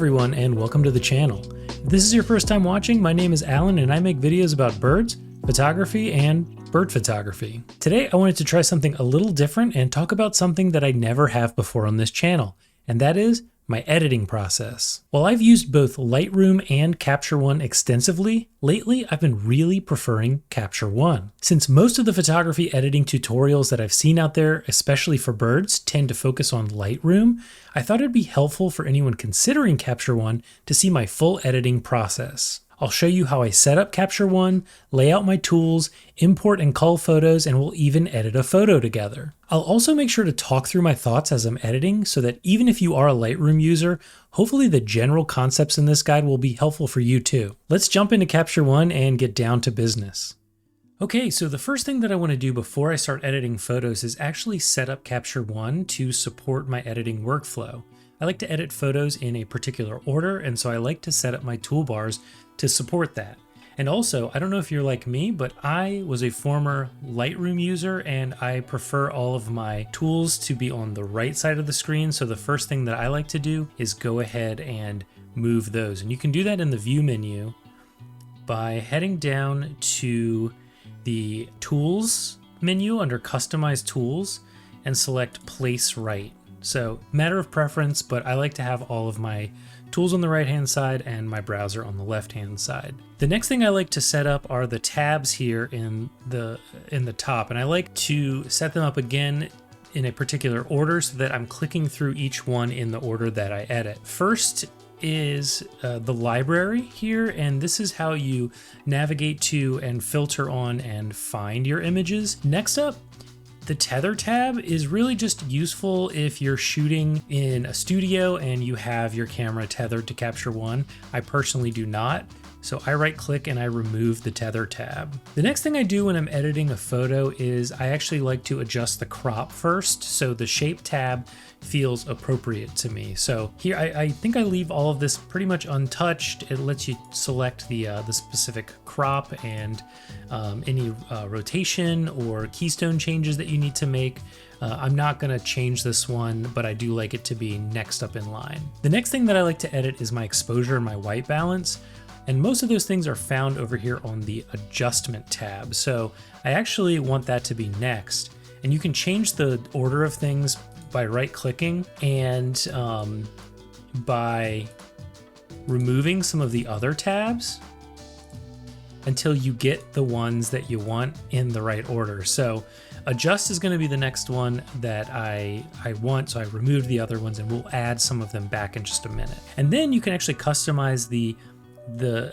everyone, and welcome to the channel. If this is your first time watching, my name is Alan and I make videos about birds, photography, and bird photography. Today I wanted to try something a little different and talk about something that I never have before on this channel, and that is my editing process. While I've used both Lightroom and Capture One extensively, lately I've been really preferring Capture One. Since most of the photography editing tutorials that I've seen out there, especially for birds, tend to focus on Lightroom, I thought it'd be helpful for anyone considering Capture One to see my full editing process. I'll show you how I set up Capture One, lay out my tools, import and cull photos, and we'll even edit a photo together. I'll also make sure to talk through my thoughts as I'm editing so that even if you are a Lightroom user, hopefully the general concepts in this guide will be helpful for you too. Let's jump into Capture One and get down to business. Okay, so the first thing that I want to do before I start editing photos is actually set up Capture One to support my editing workflow. I like to edit photos in a particular order, and so I like to set up my toolbars to support that. And also, I don't know if you're like me, but I was a former Lightroom user and I prefer all of my tools to be on the right side of the screen. So the first thing that I like to do is go ahead and move those. And you can do that in the view menu by heading down to the tools menu under customize tools and select place right. So matter of preference, but I like to have all of my tools on the right hand side and my browser on the left hand side. The next thing I like to set up are the tabs here in the top, and I like to set them up again in a particular order so that I'm clicking through each one in the order that I edit. First is the library here, and this is how you navigate to and filter on and find your images. Next up, the tether tab is really just useful if you're shooting in a studio and you have your camera tethered to Capture One. I personally do not, so I right click and I remove the tether tab. The next thing I do when I'm editing a photo is I actually like to adjust the crop first, so the shape tab feels appropriate to me. So here I think I leave all of this pretty much untouched. It lets you select the specific crop and any rotation or keystone changes that you need to make. I'm not going to change this one, but I do like it to be next up in line. The next thing that I like to edit is my exposure and my white balance. And most of those things are found over here on the adjustment tab. So I actually want that to be next. And you can change the order of things by right clicking and by removing some of the other tabs until you get the ones that you want in the right order. So adjust is going to be the next one that I want, so I removed the other ones and we'll add some of them back in just a minute. And then you can actually customize the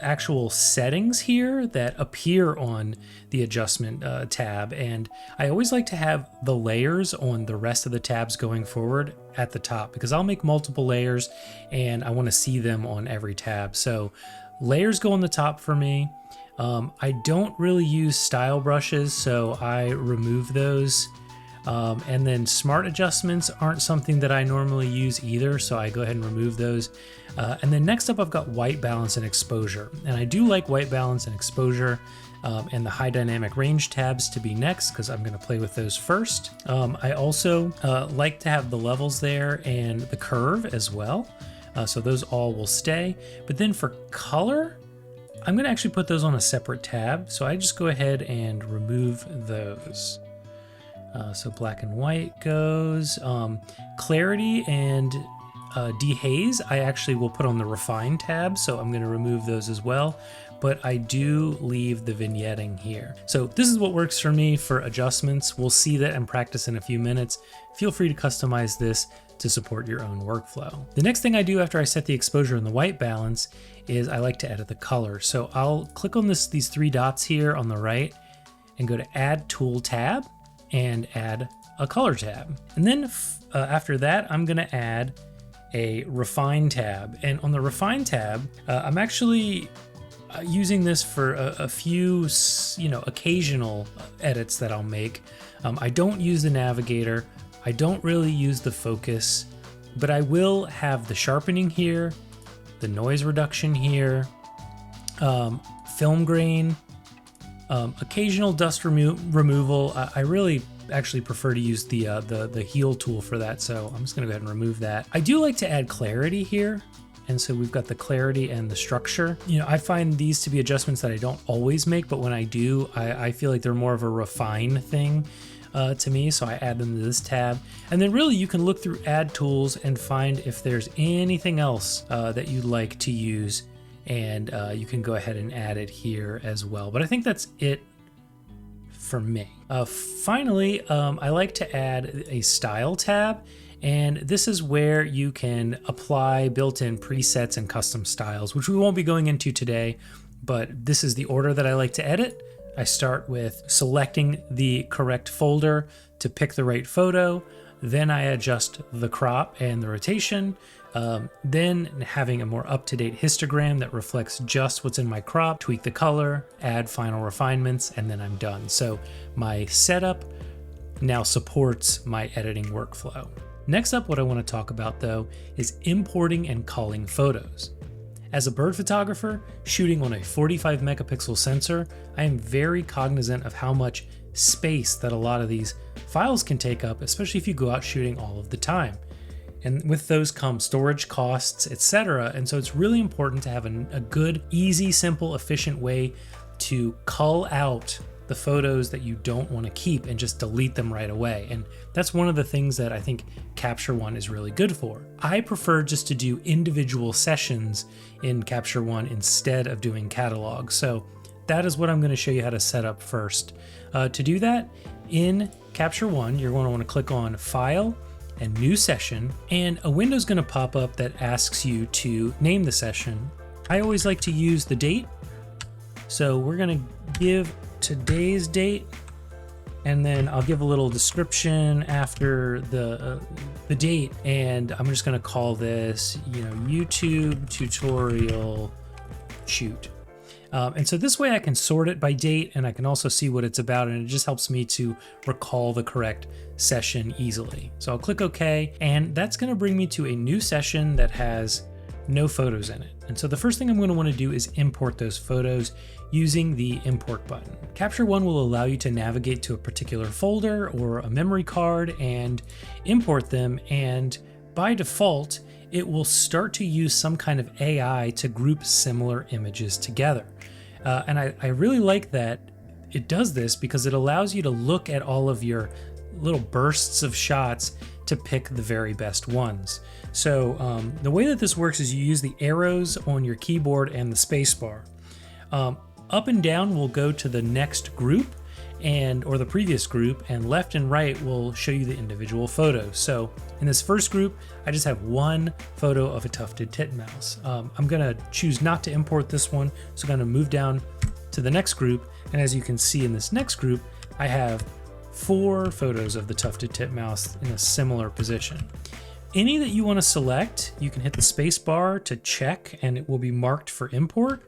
actual settings here that appear on the adjustment tab, and I always like to have the layers on the rest of the tabs going forward at the top because I'll make multiple layers and I want to see them on every tab. So layers go on the top for me. I don't really use style brushes, so I remove those. And then smart adjustments aren't something that I normally use either, so I go ahead and remove those. And then next up I've got white balance and exposure. And I do like white balance and exposure and the high dynamic range tabs to be next because I'm going to play with those first. I also like to have the levels there and the curve as well. So those all will stay. But then for color, I'm going to actually put those on a separate tab. So I just go ahead and remove those. So black and white goes. Clarity and dehaze I actually will put on the refine tab, so I'm going to remove those as well, but I do leave the vignetting here. So this is what works for me for adjustments. We'll see that and practice in a few minutes. Feel free to customize this to support your own workflow. The next thing I do after I set the exposure and the white balance is I like to edit the color. So I'll click on these three dots here on the right and go to Add Tool tab and add a color tab. And then after that, I'm gonna add a refine tab. And on the refine tab, I'm actually using this for a few, occasional edits that I'll make. I don't use the navigator. I don't really use the focus, but I will have the sharpening here, the noise reduction here, film grain, occasional dust removal. I really actually prefer to use the heal tool for that, so I'm just gonna go ahead and remove that. I do like to add clarity here, And so we've got the clarity and the structure. You know, I find these to be adjustments that I don't always make, but when I do, I feel like they're more of a refine thing to me. So I add them to this tab. And then really you can look through add tools and find if there's anything else that you'd like to use. And you can go ahead and add it here as well. But I think that's it for me. Finally, I like to add a style tab, and this is where you can apply built-in presets and custom styles, which we won't be going into today, but this is the order that I like to edit. I start with selecting the correct folder to pick the right photo, then I adjust the crop and the rotation, then having a more up-to-date histogram that reflects just what's in my crop, tweak the color, add final refinements, and then I'm done. So my setup now supports my editing workflow. Next up, what I want to talk about though is importing and culling photos. As a bird photographer shooting on a 45 megapixel sensor, I am very cognizant of how much space that a lot of these files can take up, especially if you go out shooting all of the time. And with those come storage costs, etc. And so it's really important to have a good, easy, simple, efficient way to cull out the photos that you don't want to keep and just delete them right away. And that's one of the things that I think Capture One is really good for. I prefer just to do individual sessions in Capture One instead of doing catalogs. So that is what I'm going to show you how to set up first. To do that, in Capture One, you're going to want to click on File and New Session, and a window is going to pop up that asks you to name the session. I always like to use the date, so we're going to give today's date, and then I'll give a little description after the date, and I'm just going to call this, YouTube tutorial shoot. And so this way I can sort it by date, and I can also see what it's about, and it just helps me to recall the correct session easily. So I'll click OK, and that's going to bring me to a new session that has no photos in it. And so the first thing I'm going to want to do is import those photos using the import button. Capture One will allow you to navigate to a particular folder or a memory card and import them, and by default, it will start to use some kind of AI to group similar images together. And I really like that it does this because it allows you to look at all of your little bursts of shots to pick the very best ones. So the way that this works is you use the arrows on your keyboard and the space bar. Up and down will go to the next group or the previous group, and left and right will show you the individual photos. So in this first group, I just have one photo of a tufted titmouse. I'm gonna choose not to import this one, so I'm gonna move down to the next group, and as you can see in this next group, I have 4 photos of the tufted titmouse in a similar position. Any that you want to select, you can hit the space bar to check, and it will be marked for import.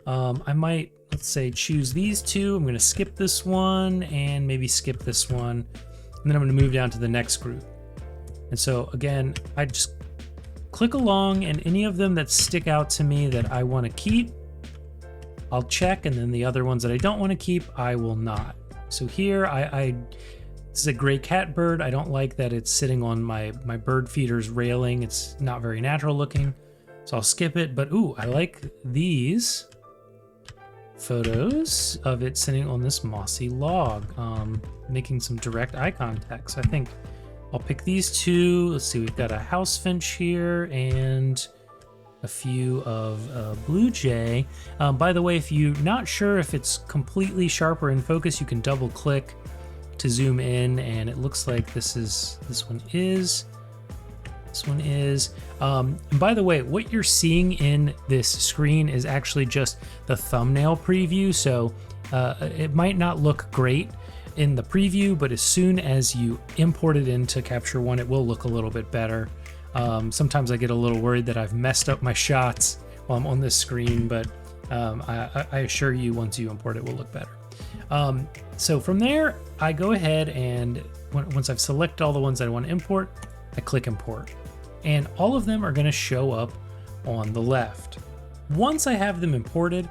I might, let's say, choose these 2. I'm going to skip this one and maybe skip this one. And then I'm going to move down to the next group. And so again, I just click along, and any of them that stick out to me that I want to keep, I'll check. And then the other ones that I don't want to keep, I will not. So here, this is a gray catbird. I don't like that it's sitting on my bird feeder's railing. It's not very natural looking. So I'll skip it. But ooh, I like these photos of it sitting on this mossy log, making some direct eye contact. So I think I'll pick these 2. Let's see, we've got a house finch here and a few of blue jay. By the way, if you're not sure if it's completely sharp or in focus, you can double click to zoom in, and it looks like this one is. And by the way, what you're seeing in this screen is actually just the thumbnail preview, so it might not look great in the preview, but as soon as you import it into Capture One, it will look a little bit better. Sometimes I get a little worried that I've messed up my shots while I'm on this screen, but I assure you once you import it, will look better. So from there, I go ahead and once I've selected all the ones that I want to import, I click import. And all of them are going to show up on the left. Once I have them imported,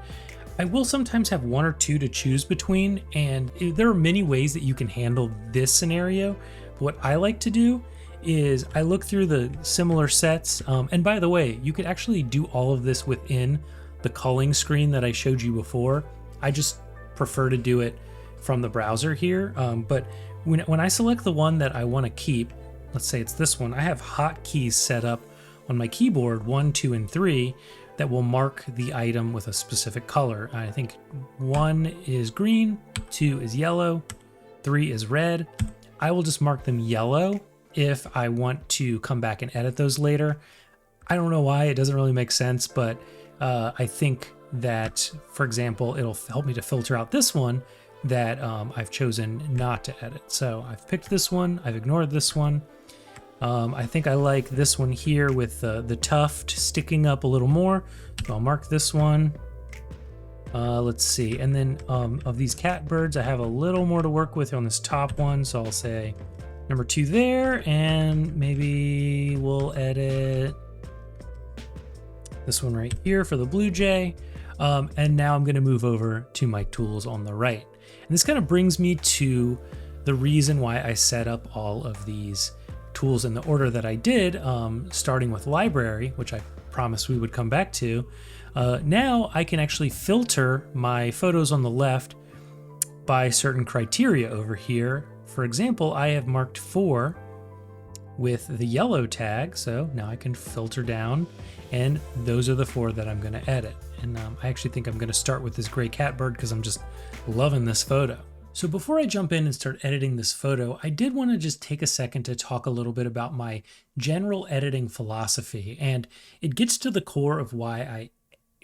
I will sometimes have 1 or 2 to choose between, and there are many ways that you can handle this scenario. What I like to do is I look through the similar sets. And by the way, you could actually do all of this within the culling screen that I showed you before. I just prefer to do it from the browser here. But when I select the one that I want to keep, let's say it's this one, I have hotkeys set up on my keyboard, 1, 2, and 3, that will mark the item with a specific color. I think 1 is green, 2 is yellow, 3 is red. I will just mark them yellow if I want to come back and edit those later. I don't know why, it doesn't really make sense, but I think that, for example, it'll help me to filter out this one that I've chosen not to edit. So I've picked this one, I've ignored this one. I think I like this one here with the tuft sticking up a little more. So I'll mark this one. Let's see. And then of these catbirds, I have a little more to work with on this top one. So I'll say number 2 there, and maybe we'll edit this one right here for the blue jay. And now I'm going to move over to my tools on the right. And this kind of brings me to the reason why I set up all of these tools in the order that I did, starting with library, which I promised we would come back to. Now I can actually filter my photos on the left by certain criteria over here. For example, I have marked 4 with the yellow tag, so now I can filter down, and those are the 4 that I'm going to edit. And I actually think I'm going to start with this gray catbird because I'm just loving this photo. So before I jump in and start editing this photo, I did want to just take a second to talk a little bit about my general editing philosophy, and it gets to the core of why I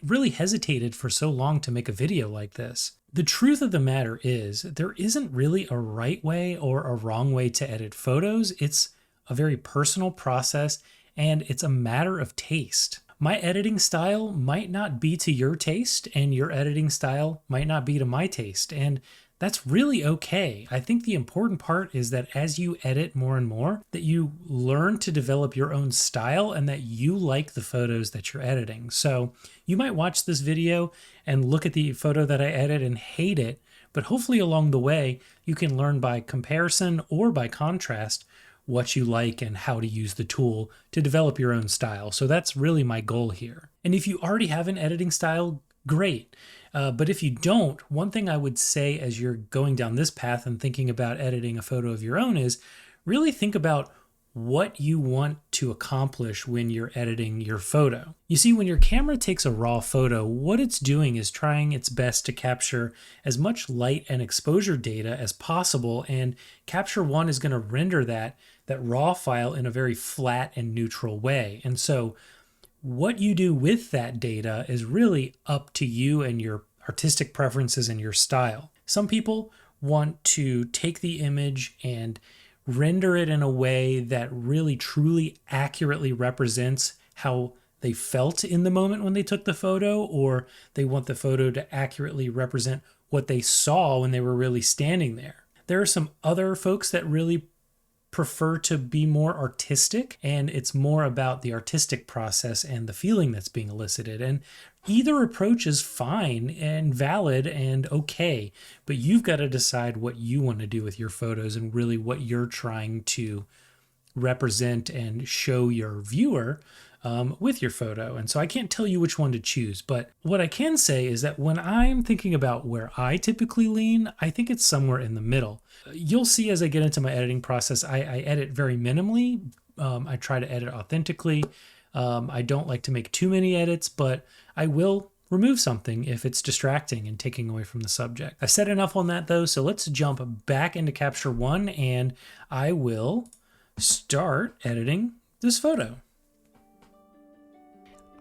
really hesitated for so long to make a video like this. The truth of the matter is there isn't really a right way or a wrong way to edit photos. It's a very personal process, and it's a matter of taste. My editing style might not be to your taste, and your editing style might not be to my taste, and that's really okay. I think the important part is that as you edit more and more, that you learn to develop your own style and that you like the photos that you're editing. So you might watch this video and look at the photo that I edit and hate it, but hopefully along the way, you can learn by comparison or by contrast what you like and how to use the tool to develop your own style. So that's really my goal here. And if you already have an editing style, great. But if you don't, one thing I would say as you're going down this path and thinking about editing a photo of your own is really think about what you want to accomplish when you're editing your photo. You see, when your camera takes a raw photo, what it's doing is trying its best to capture as much light and exposure data as possible, and Capture One is going to render that raw file in a very flat and neutral way. And so what you do with that data is really up to you and your artistic preferences and your style. Some people want to take the image and render it in a way that really truly accurately represents how they felt in the moment when they took the photo, or they want the photo to accurately represent what they saw when they were really standing there. There are some other folks that really prefer to be more artistic, and it's more about the artistic process and the feeling that's being elicited. And either approach is fine and valid and okay, but you've got to decide what you want to do with your photos and really what you're trying to represent and show your viewer with your photo. And so I can't tell you which one to choose, but what I can say is that when I'm thinking about where I typically lean, I think it's somewhere in the middle. You'll see as I get into my editing process, I edit very minimally. I try to edit authentically. I don't like to make too many edits, but I will remove something if it's distracting and taking away from the subject. I've said enough on that though, so let's jump back into Capture One and I will start editing this photo.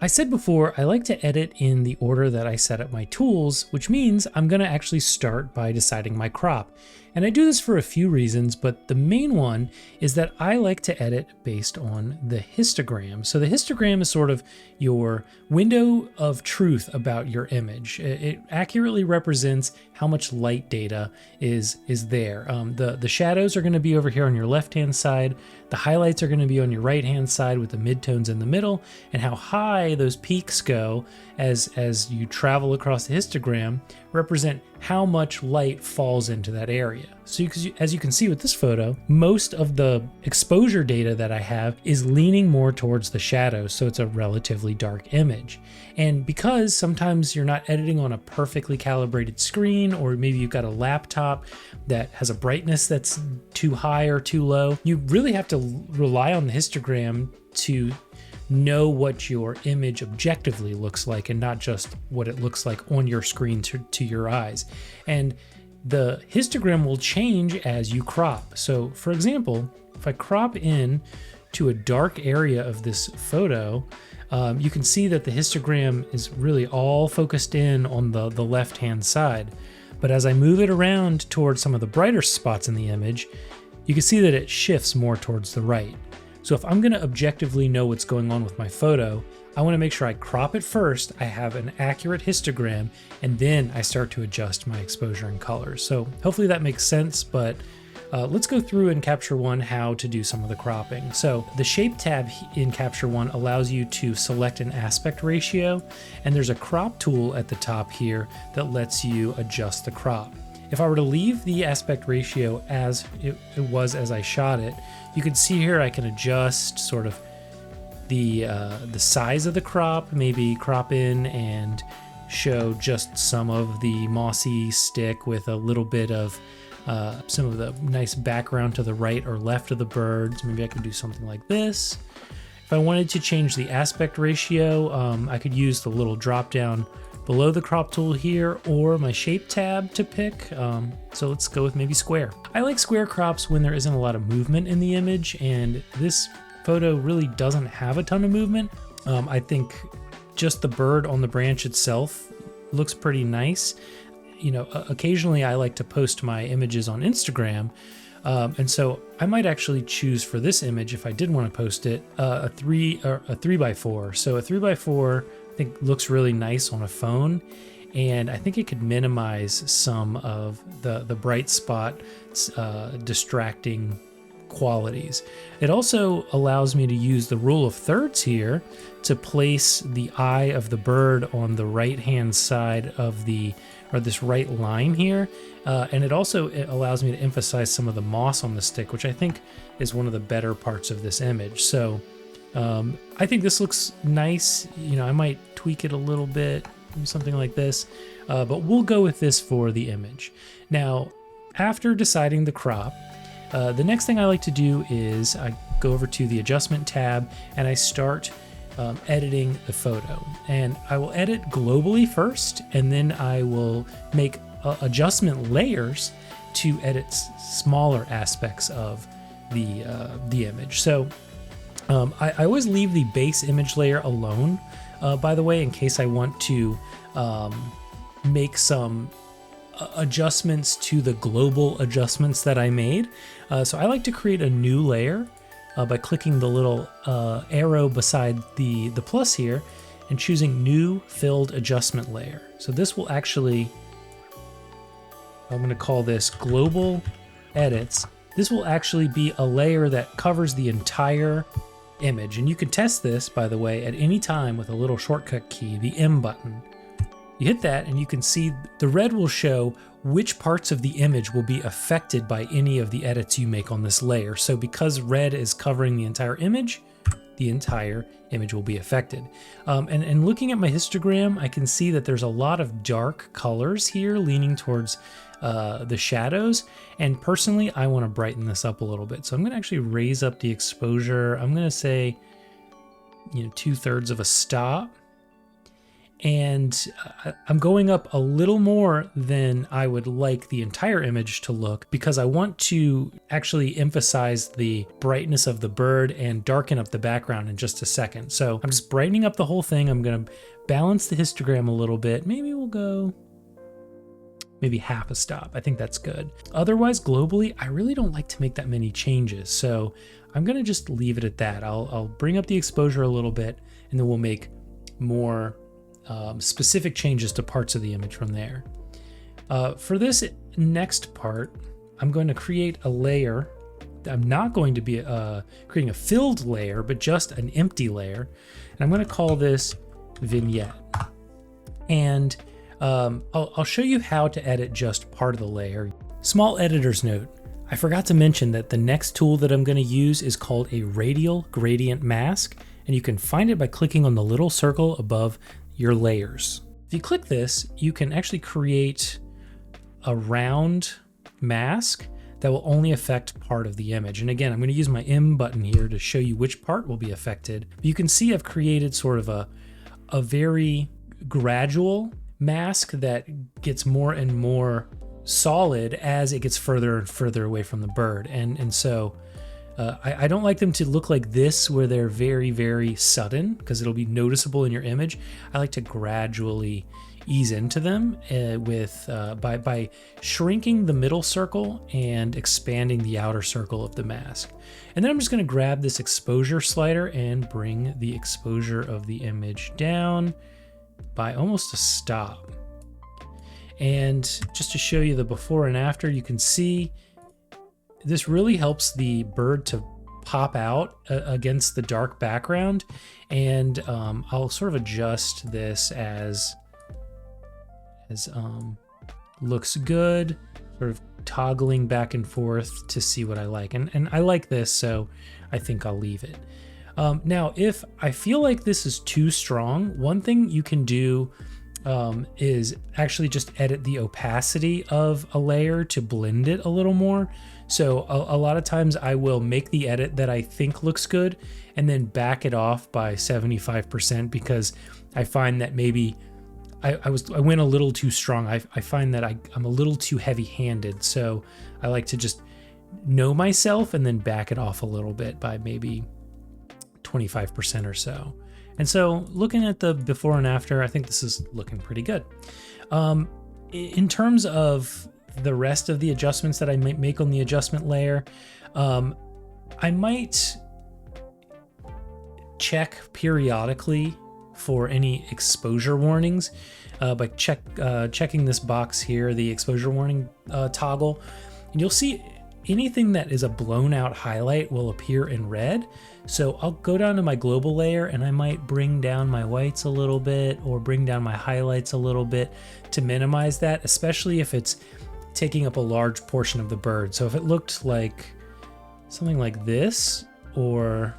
I said before, I like to edit in the order that I set up my tools, which means I'm going to actually start by deciding my crop. And I do this for a few reasons, but the main one is that I like to edit based on the histogram. So the histogram is sort of your window of truth about your image. It accurately represents how much light data is there. The shadows are going to be over here on your left-hand side. The highlights are going to be on your right-hand side with the midtones in the middle, and how high those peaks go as you travel across the histogram represent how much light falls into that area. So as you can see with this photo, most of the exposure data that I have is leaning more towards the shadows, so it's a relatively dark image. And because sometimes you're not editing on a perfectly calibrated screen, or maybe you've got a laptop that has a brightness that's too high or too low, you really have to rely on the histogram to know what your image objectively looks like and not just what it looks like on your screen to your eyes. And the histogram will change as you crop. So for example, if I crop in to a dark area of this photo, you can see that the histogram is really all focused in on the left-hand side. But as I move it around towards some of the brighter spots in the image, you can see that it shifts more towards the right. So if I'm going to objectively know what's going on with my photo, I want to make sure I crop it first, I have an accurate histogram, and then I start to adjust my exposure and colors. So hopefully that makes sense, but let's go through in Capture One how to do some of the cropping. So the Shape tab in Capture One allows you to select an aspect ratio, and there's a crop tool at the top here that lets you adjust the crop. If I were to leave the aspect ratio as it was as I shot it, you can see here I can adjust sort of the size of the crop, maybe crop in and show just some of the mossy stick with a little bit of some of the nice background to the right or left of the birds. Maybe I could do something like this. If I wanted to change the aspect ratio, I could use the little drop down below the crop tool here, or my Shape tab to pick. So let's go with maybe square. I like square crops when there isn't a lot of movement in the image, and this photo really doesn't have a ton of movement. I think just the bird on the branch itself looks pretty nice. You know, occasionally I like to post my images on Instagram, and so I might actually choose for this image, if I did want to post it, a 3x4. So a 3x4 I think looks really nice on a phone, and I think it could minimize some of the bright spot distracting qualities. It also allows me to use the rule of thirds here to place the eye of the bird on the right hand side of this right line here, and it allows me to emphasize some of the moss on the stick, which I think is one of the better parts of this image. So I think this looks nice. You know, I might tweak it a little bit, something like this, but we'll go with this for the image. Now, after deciding the crop, the next thing I like to do is I go over to the Adjustment tab and I start editing the photo. And I will edit globally first, and then I will make adjustment layers to edit smaller aspects of the image. So I always leave the base image layer alone, by the way, in case I want to make some adjustments to the global adjustments that I made. So I like to create a new layer by clicking the little arrow beside the plus here and choosing New Filled Adjustment Layer. So this will actually, I'm going to call this Global Edits. This will actually be a layer that covers the entire image. And you can test this, by the way, at any time with a little shortcut key, the M button. You hit that and you can see the red will show which parts of the image will be affected by any of the edits you make on this layer. So because red is covering the entire image will be affected. And looking at my histogram, I can see that there's a lot of dark colors here leaning towards the shadows. And personally, I want to brighten this up a little bit. So I'm going to actually raise up the exposure. I'm going to say, 2/3 of a stop. And I'm going up a little more than I would like the entire image to look, because I want to actually emphasize the brightness of the bird and darken up the background in just a second. So I'm just brightening up the whole thing. I'm going to balance the histogram a little bit. Maybe we'll go half a stop. I think that's good. Otherwise, globally, I really don't like to make that many changes. So I'm going to just leave it at that. I'll bring up the exposure a little bit, and then we'll make more specific changes to parts of the image from there. For this next part, I'm going to create a layer. I'm not going to be creating a filled layer, but just an empty layer. And I'm going to call this Vignette. And I'll show you how to edit just part of the layer. Small editor's note. I forgot to mention that the next tool that I'm going to use is called a radial gradient mask, and you can find it by clicking on the little circle above your layers. If you click this, you can actually create a round mask that will only affect part of the image. And again, I'm going to use my M button here to show you which part will be affected. You can see I've created sort of a very gradual mask that gets more and more solid as it gets further and further away from the bird. And so I don't like them to look like this where they're very, very sudden because it'll be noticeable in your image. I like to gradually ease into them by shrinking the middle circle and expanding the outer circle of the mask. And then I'm just going to grab this exposure slider and bring the exposure of the image down by almost a stop. And just to show you the before and after, you can see this really helps the bird to pop out against the dark background. And I'll sort of adjust this as looks good, sort of toggling back and forth to see what I like. And I like this, so I think I'll leave it. Now, if I feel like this is too strong, one thing you can do is actually just edit the opacity of a layer to blend it a little more. So a lot of times I will make the edit that I think looks good and then back it off by 75% because I find that maybe I went a little too strong. I find that I'm a little too heavy-handed. So I like to just know myself and then back it off a little bit by maybe 25% or so. And so looking at the before and after, I think this is looking pretty good. In terms of the rest of the adjustments that I might make on the adjustment layer, I might check periodically for any exposure warnings by checking this box here, the exposure warning toggle. And you'll see anything that is a blown out highlight will appear in red. So I'll go down to my global layer and I might bring down my whites a little bit or bring down my highlights a little bit to minimize that, especially if it's taking up a large portion of the bird. So if it looked like something like this or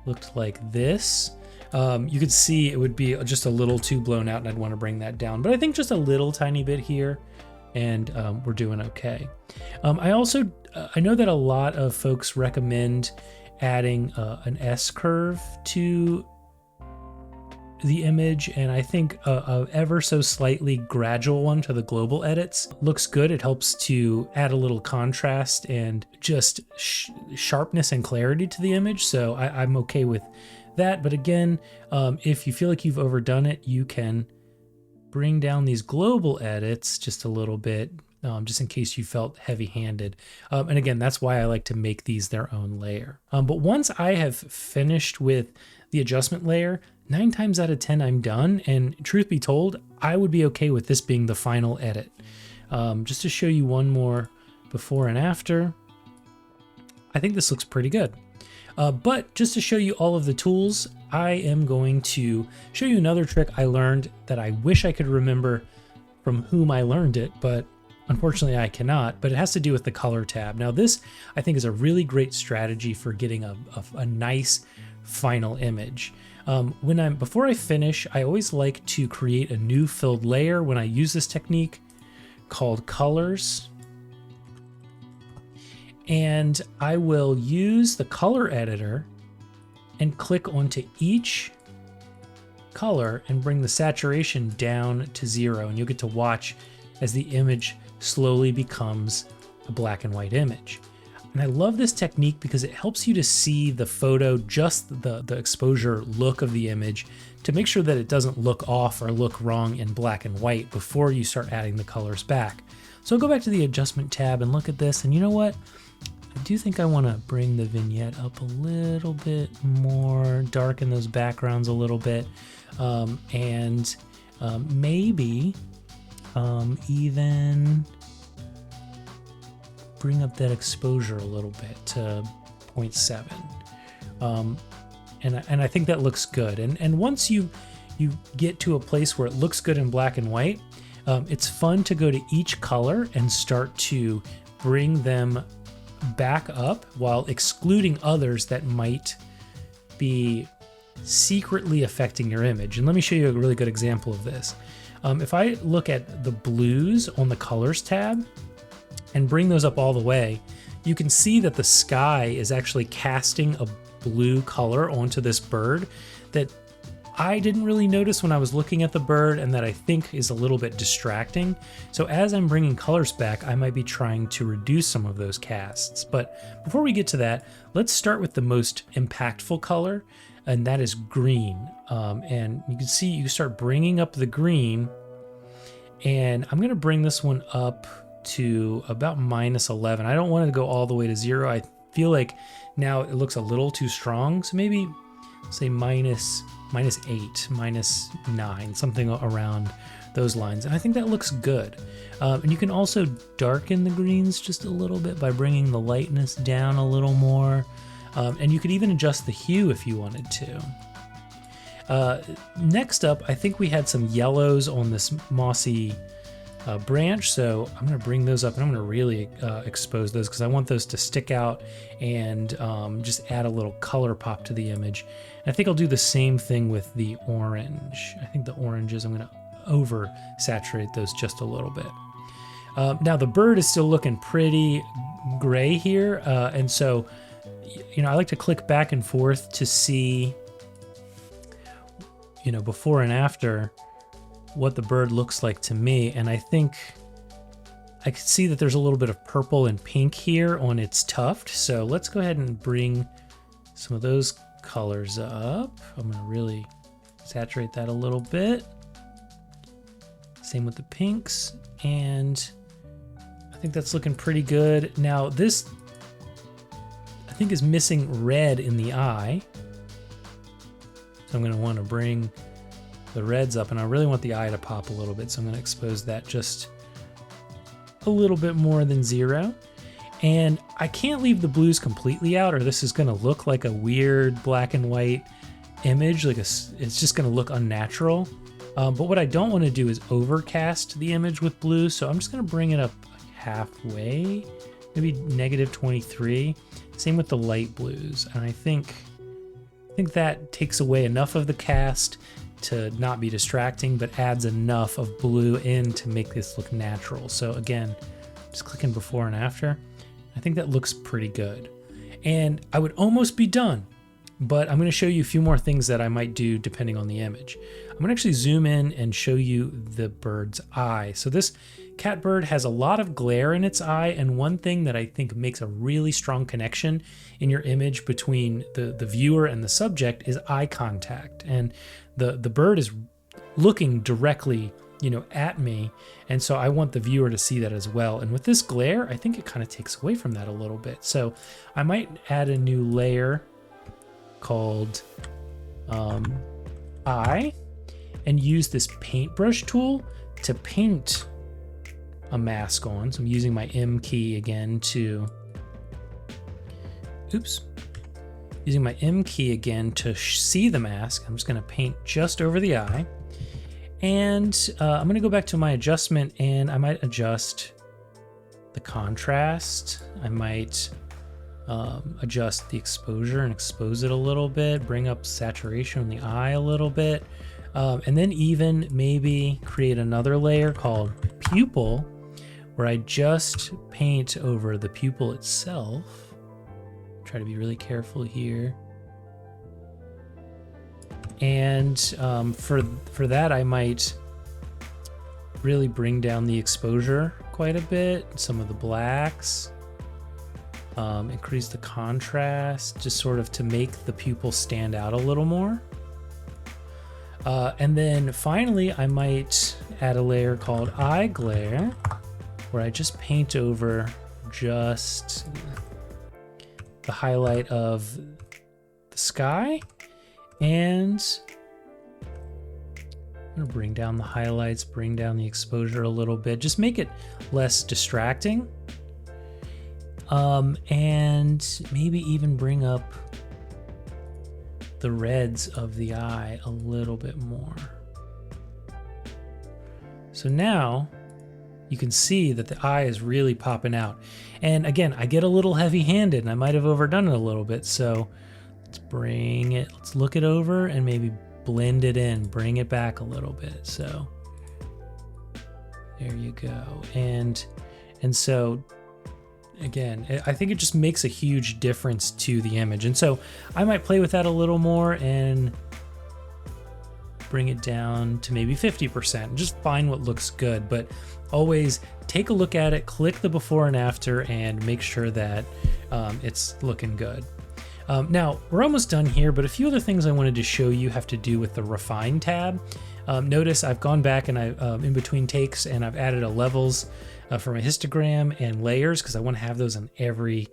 looked like this, you could see it would be just a little too blown out and I'd want to bring that down. But I think just a little tiny bit here and we're doing okay. I know that a lot of folks recommend adding an S curve to the image, and I think a ever so slightly gradual one to the global edits looks good. It helps to add a little contrast and just sharpness and clarity to the image, so I'm okay with that. But again, if you feel like you've overdone it, you can bring down these global edits just a little bit, just in case you felt heavy-handed. And again, that's why I like to make these their own layer. But once I have finished with the adjustment layer, 9 times out of 10 I'm done, and truth be told, I would be okay with this being the final edit. Just to show you one more before and after, I think this looks pretty good. But just to show you all of the tools, I am going to show you another trick I learned that I wish I could remember from whom I learned it, but unfortunately I cannot, but it has to do with the color tab. Now this, I think, is a really great strategy for getting a nice final image. Before I finish, I always like to create a new filled layer when I use this technique called colors. And I will use the color editor and click onto each color and bring the saturation down to 0. And you'll get to watch as the image slowly becomes a black and white image. And I love this technique because it helps you to see the photo, just the exposure look of the image, to make sure that it doesn't look off or look wrong in black and white before you start adding the colors back. So I'll go back to the adjustment tab and look at this, and you know what? I do think I want to bring the vignette up a little bit more, darken those backgrounds a little bit, and maybe even bring up that exposure a little bit to 0.7. And I think that looks good. And once you get to a place where it looks good in black and white, It's fun to go to each color and start to bring them back up while excluding others that might be secretly affecting your image. And let me show you a really good example of this. If I look at the blues on the colors tab and bring those up all the way, you can see that the sky is actually casting a blue color onto this bird that I didn't really notice when I was looking at the bird, and that I think is a little bit distracting. So as I'm bringing colors back, I might be trying to reduce some of those casts. But before we get to that, let's start with the most impactful color, and that is green. And you can see you start bringing up the green, and I'm going to bring this one up to about -11. I don't want it to go all the way to 0. I feel like now it looks a little too strong, so maybe say -8, -9, something around those lines. And I think that looks good. And you can also darken the greens just a little bit by bringing the lightness down a little more. And you could even adjust the hue if you wanted to. Next up, I think we had some yellows on this mossy branch, so I'm going to bring those up and I'm going to really expose those because I want those to stick out and just add a little color pop to the image. And I think I'll do the same thing with the orange. I think the oranges, I'm going to over saturate those just a little bit. Now the bird is still looking pretty gray here, and so I like to click back and forth to see before and after what the bird looks like to me. And I think I can see that there's a little bit of purple and pink here on its tuft. So let's go ahead and bring some of those colors up. I'm going to really saturate that a little bit. Same with the pinks. And I think that's looking pretty good. Now this, I think, is missing red in the eye. So I'm going to want to bring the reds up, and I really want the eye to pop a little bit, so I'm going to expose that just a little bit more than 0. And I can't leave the blues completely out, or this is going to look like a weird black and white image. It's just going to look unnatural. But what I don't want to do is overcast the image with blue, so I'm just going to bring it up halfway, maybe -23. Same with the light blues, and I think that takes away enough of the cast to not be distracting, but adds enough of blue in to make this look natural. So again, just clicking before and after, I think that looks pretty good. And I would almost be done, but I'm going to show you a few more things that I might do depending on the image. I'm going to actually zoom in and show you the bird's eye. So this catbird has a lot of glare in its eye, and one thing that I think makes a really strong connection in your image between the viewer and the subject is eye contact. And the bird is looking directly at me, and so I want the viewer to see that as well. And with this glare, I think it kind of takes away from that a little bit. So I might add a new layer called eye and use this paintbrush tool to paint a mask on. So I'm using my M key again to see the mask. I'm just going to paint just over the eye, and I'm going to go back to my adjustment, and I might adjust the contrast. I might adjust the exposure and expose it a little bit, bring up saturation on the eye a little bit, and then even maybe create another layer called pupil, where I just paint over the pupil itself. Try to be really careful here. And for that, I might really bring down the exposure quite a bit, some of the blacks, increase the contrast, just sort of to make the pupil stand out a little more. And then finally, I might add a layer called eye glare, where I just paint over just the highlight of the sky, and I'm gonna bring down the highlights, bring down the exposure a little bit, just make it less distracting, and maybe even bring up the reds of the eye a little bit more. So now you can see that the eye is really popping out. And again, I get a little heavy-handed and I might have overdone it a little bit. So let's bring it, let's look it over and maybe blend it in, bring it back a little bit. So there you go. And so again, I think it just makes a huge difference to the image. And so I might play with that a little more and bring it down to maybe 50%, just find what looks good. But always take a look at it, click the before and after, and make sure that it's looking good. Now, we're almost done here, but a few other things I wanted to show you have to do with the Refine tab. Notice I've gone back and in between takes, and I've added a levels for my histogram and layers because I want to have those on every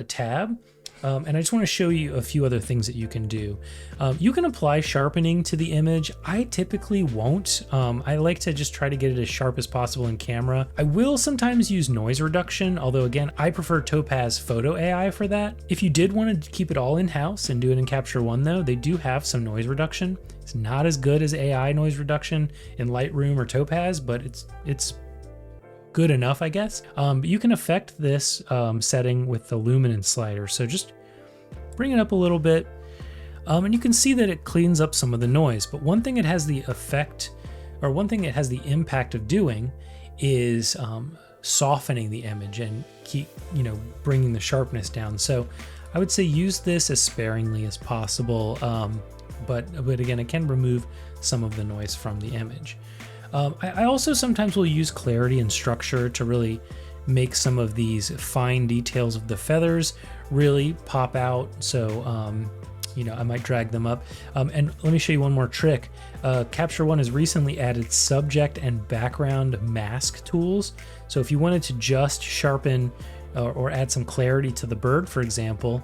tab. And I just want to show you a few other things that you can do. You can apply sharpening to the image. I typically won't. I like to just try to get it as sharp as possible in camera. I will sometimes use noise reduction, although again, I prefer Topaz Photo AI for that. If you did want to keep it all in-house and do it in Capture One though, they do have some noise reduction. It's not as good as AI noise reduction in Lightroom or Topaz, but it's good enough, I guess. But you can affect this setting with the luminance slider. So just bring it up a little bit, and you can see that it cleans up some of the noise. But one thing it has the effect, or one thing it has the impact of doing, is softening the image and keep, bringing the sharpness down. So I would say use this as sparingly as possible. But again, it can remove some of the noise from the image. I also sometimes will use clarity and structure to really make some of these fine details of the feathers really pop out. So, I might drag them up. And let me show you one more trick. Capture One has recently added subject and background mask tools. So if you wanted to just sharpen or add some clarity to the bird, for example,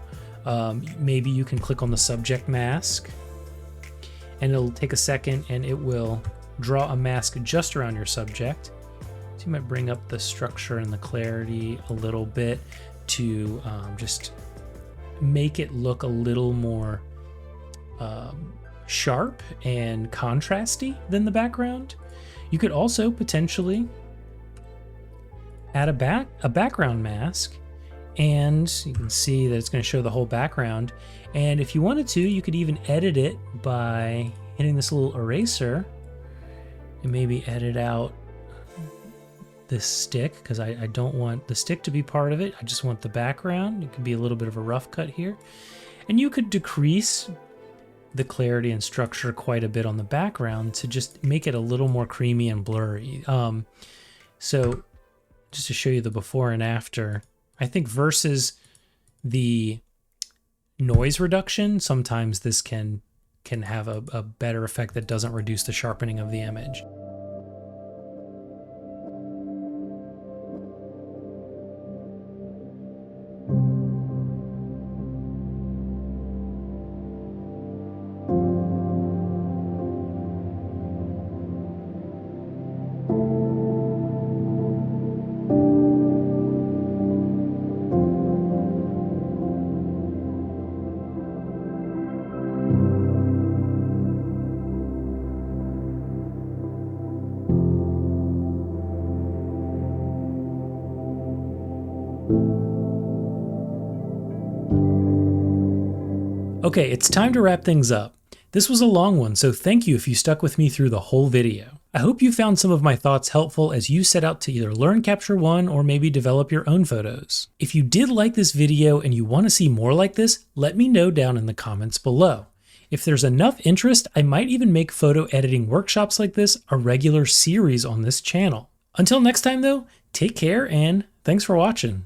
maybe you can click on the subject mask and it'll take a second and it will draw a mask just around your subject. So you might bring up the structure and the clarity a little bit to just make it look a little more sharp and contrasty than the background. You could also potentially add a background mask, and you can see that it's going to show the whole background. And if you wanted to, you could even edit it by hitting this little eraser and maybe edit out this stick, because I don't want the stick to be part of it. I just want the background. It could be a little bit of a rough cut here. And you could decrease the clarity and structure quite a bit on the background to just make it a little more creamy and blurry. So just to show you the before and after, I think versus the noise reduction, sometimes this can have a better effect that doesn't reduce the sharpening of the image. Okay, it's time to wrap things up. This was a long one, so thank you if you stuck with me through the whole video. I hope you found some of my thoughts helpful as you set out to either learn Capture One or maybe develop your own photos. If you did like this video and you want to see more like this, let me know down in the comments below. If there's enough interest, I might even make photo editing workshops like this a regular series on this channel. Until next time though, take care and thanks for watching.